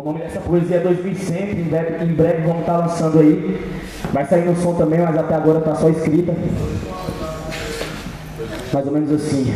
O nome dessa poesia é 2100, em breve vamos estar lançando aí. Vai sair no som também, mas até agora tá só escrita. Mais ou menos assim.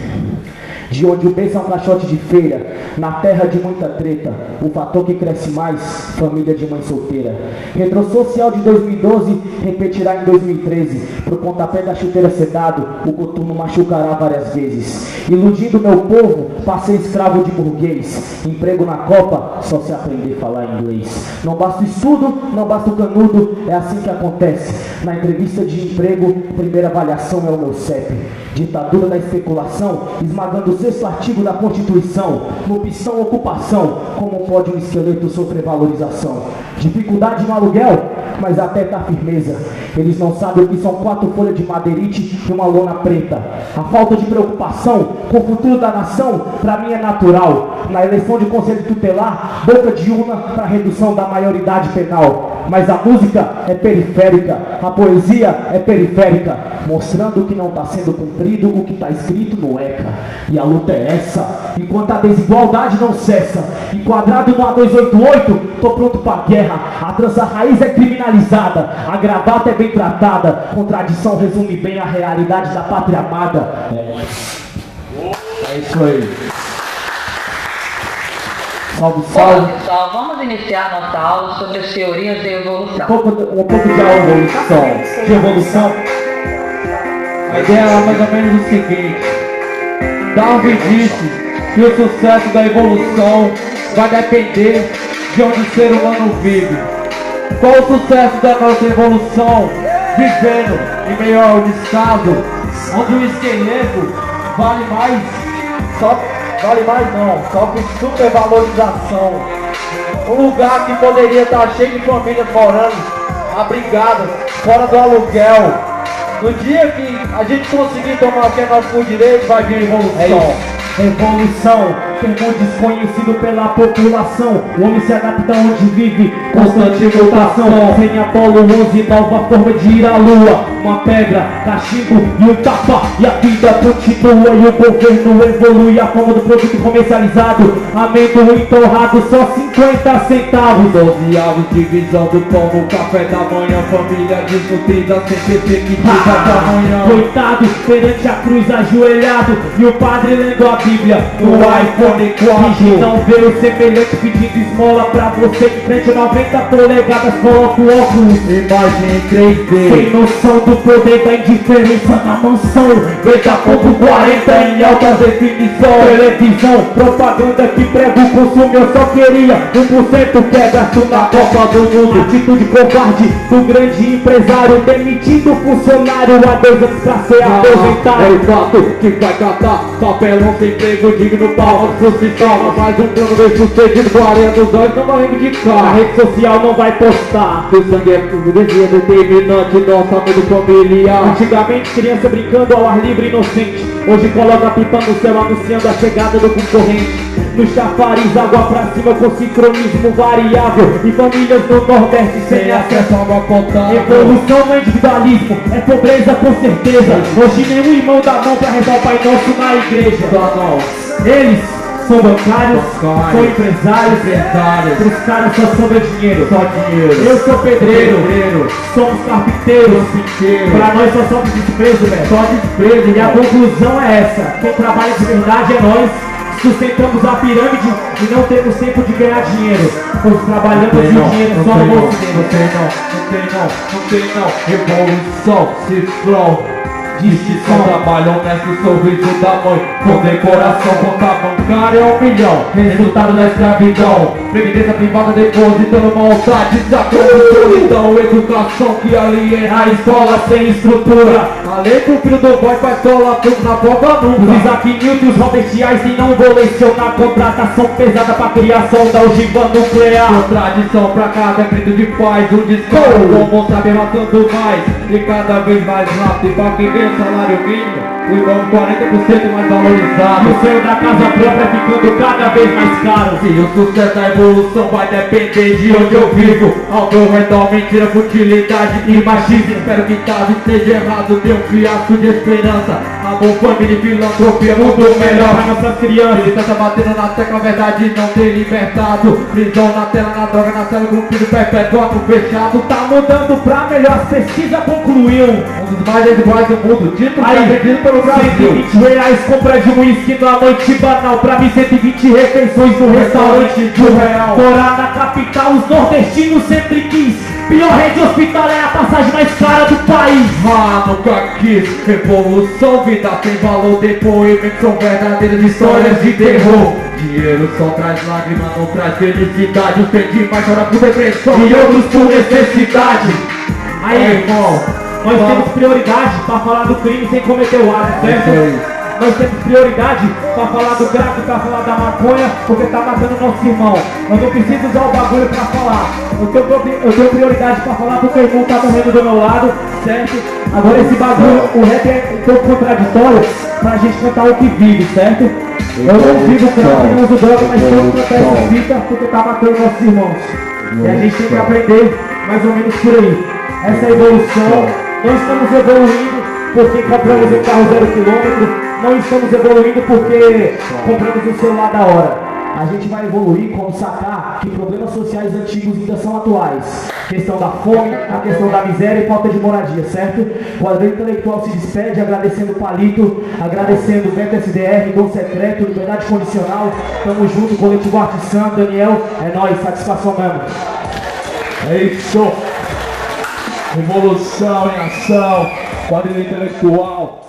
De onde o berço é um caixote de feira, na terra de muita treta, o fator que cresce mais, família de mãe solteira. Retrosocial de 2012 repetirá em 2013. Pro pontapé da chuteira sedado, o coturno machucará várias vezes. Iludindo meu povo, passei escravo de burguês. Emprego na Copa, só se aprender a falar inglês. Não basta o estudo, não basta o canudo, é assim que acontece. Na entrevista de emprego, primeira avaliação é o meu CEP. Ditadura da especulação, esmagando o sexto artigo da Constituição. No pistão ocupação, como pode um esqueleto sofrer valorização? Dificuldade no aluguel, mas até tá firmeza. Eles não sabem o que são 4 folhas de madeirite e uma lona preta. A falta de preocupação com o futuro da nação, pra mim é natural. Na eleição de conselho tutelar, boca de urna para redução da maioridade penal. Mas a música é periférica, a poesia é periférica, mostrando que não está sendo cumprido o que está escrito no ECA. E a luta é essa, enquanto a desigualdade não cessa. Enquadrado no A288, tô pronto pra guerra. A trança raiz é criminalizada, a gravata é bem tratada. Contradição resume bem a realidade da pátria amada. É isso aí. Salve, salve. Olá, pessoal, vamos iniciar nossa aula sobre as teorias de evolução. Um pouco de evolução. A ideia é mais ou menos o seguinte: Darwin disse que o sucesso da evolução vai depender de onde o ser humano vive. Qual o sucesso da nossa evolução? Vivendo em meio ao descaso, onde o esqueleto vale mais só por supervalorização. Um lugar que poderia estar cheio de famílias morando, abrigadas, fora do aluguel. No dia que a gente conseguir tomar o que é nosso por direito, vai vir evolução. Revolução, termo desconhecido pela população. O homem se adapta onde vive, constante mutação. Sem Apolo 11, nova forma de ir à lua. Uma pedra, cachimbo e um tapa. E a vida continua e o governo evolui. A forma do produto comercializado, amendoim torrado, só 50 centavos. 12 avos, divisão do pão no café da manhã. Família desnutrida, sem perspectiva da manhã. Coitado, perante a cruz ajoelhado. E o padre lendo a Bíblia no iPhone 4. Não vê o semelhante pedindo esmola pra você. Em frente a 90 polegadas, coloca o óculos. Imagem em 3D. Sem noção do poder da indiferença na mansão. Beta.40 em alta definição. Televisão, propaganda que prega o consumo. Eu só queria 1% que é gasto na Copa do Mundo. Atitude covarde do grande empresário, demitindo funcionário há 2 anos pra ser aposentado. É o fato que vai catar papelão sem emprego digno, palmas pro sistema. Mais um plano bem sucedido, 40 olhos não vai reivindicar. A rede social não vai postar. Seu sangue é energia determinante, nossa mundo familiar. Antigamente criança brincando ao ar livre inocente, hoje coloca a pipa no céu anunciando a chegada do concorrente. No chafariz, água pra cima com sincronismo variável. E famílias no Nordeste sem acesso a água potável. Evolução não é individualismo, é pobreza com certeza. Hoje nenhum irmão dá mão pra rezar o Pai Nosso na igreja. Eles são bancários, são empresários. Os caras só sobra dinheiro. Eu sou pedreiro, somos carpinteiros. Pra nós só sobra desprezo, velho. Só desprezo. E a conclusão é essa: quem trabalha de verdade é nós. Sustentamos a pirâmide e não temos tempo de ganhar dinheiro, pois trabalhamos e o dinheiro só no bolso dele. Não tem não. Evolução, cifrão. Diz que só trabalho honesto, sorriso da mãe. Com decoração, conta bancária é 1 milhão. Resultado da escravidão. Previdência privada depositando maldade. Desatando solidão. Educação que aliena a escola sem estrutura. Além pro filho do boy faz cola tudo na prova nunca. Os Isaac Newton e os Robert Einstein não vou lecionar. Contratação pesada pra criação da ogiva nuclear. Contradição pra cada grito de paz. Um discurso como saber matando mais. E cada vez mais rápido. E pra quem vê o salário mínimo, o irmão 40% mais valorizado. O sonho da casa própria ficando cada vez mais caro. Se o sucesso da evolução vai depender de onde eu vivo. Ao meu redor mentira, futilidade e machismo. Espero que Davi esteja errado, dê um fiasco de esperança. Amor, família e filantropia, mundo melhor para nossas crianças. Ele tá batendo na tecla, a verdade não ter libertado. Prisão na tela, na droga, na tela, cumprido perpétuo, fechado. Tá mudando pra melhor, as pesquisas concluiu. Um dos mais desiguais do mundo, dito Aí, acredito pelo Brasil. 120 reais compra de um uísque na noite banal. Pra mim 120 refeições no restaurante de R$1. Morar na capital, os nordestinos sempre quis. Pior rede hospital é a passagem mais cara do país. Nunca quis revolução, vida sem valor. Depoimentos são verdadeiras histórias de terror. Dinheiro só traz lágrimas, não traz felicidade. Os que demais choram por depressão e outros por necessidade. Aí, irmão, nós temos prioridade pra falar do crime sem cometer o ato, certo? Nós temos prioridade pra falar do crack, pra falar da maconha, porque tá matando nosso irmão. Eu não preciso usar o bagulho pra falar. Eu tenho prioridade pra falar do que o irmão tá morrendo do meu lado, certo? Agora esse bagulho, o rap é um pouco contraditório pra gente cantar o que vive, certo? Eu não vivo crack, não uso droga, mas todo cantar essa fita porque tá matando nossos irmãos. E a gente tem que aprender mais ou menos por aí. Essa é a evolução. Não estamos evoluindo porque compramos um carro 0 km. Não estamos evoluindo porque compramos um celular da hora. A gente vai evoluir quando sacar que problemas sociais antigos ainda são atuais. Questão da fome, a questão da miséria e falta de moradia, certo? O quadril intelectual se despede agradecendo o Palito, agradecendo o Beto SDR, Dom Secreto, Liberdade Condicional. Tamo junto, Coletivo Arte Sã, Daniel. É nóis, satisfação mesmo. É isso. Revolução em ação, quadrilha intelectual.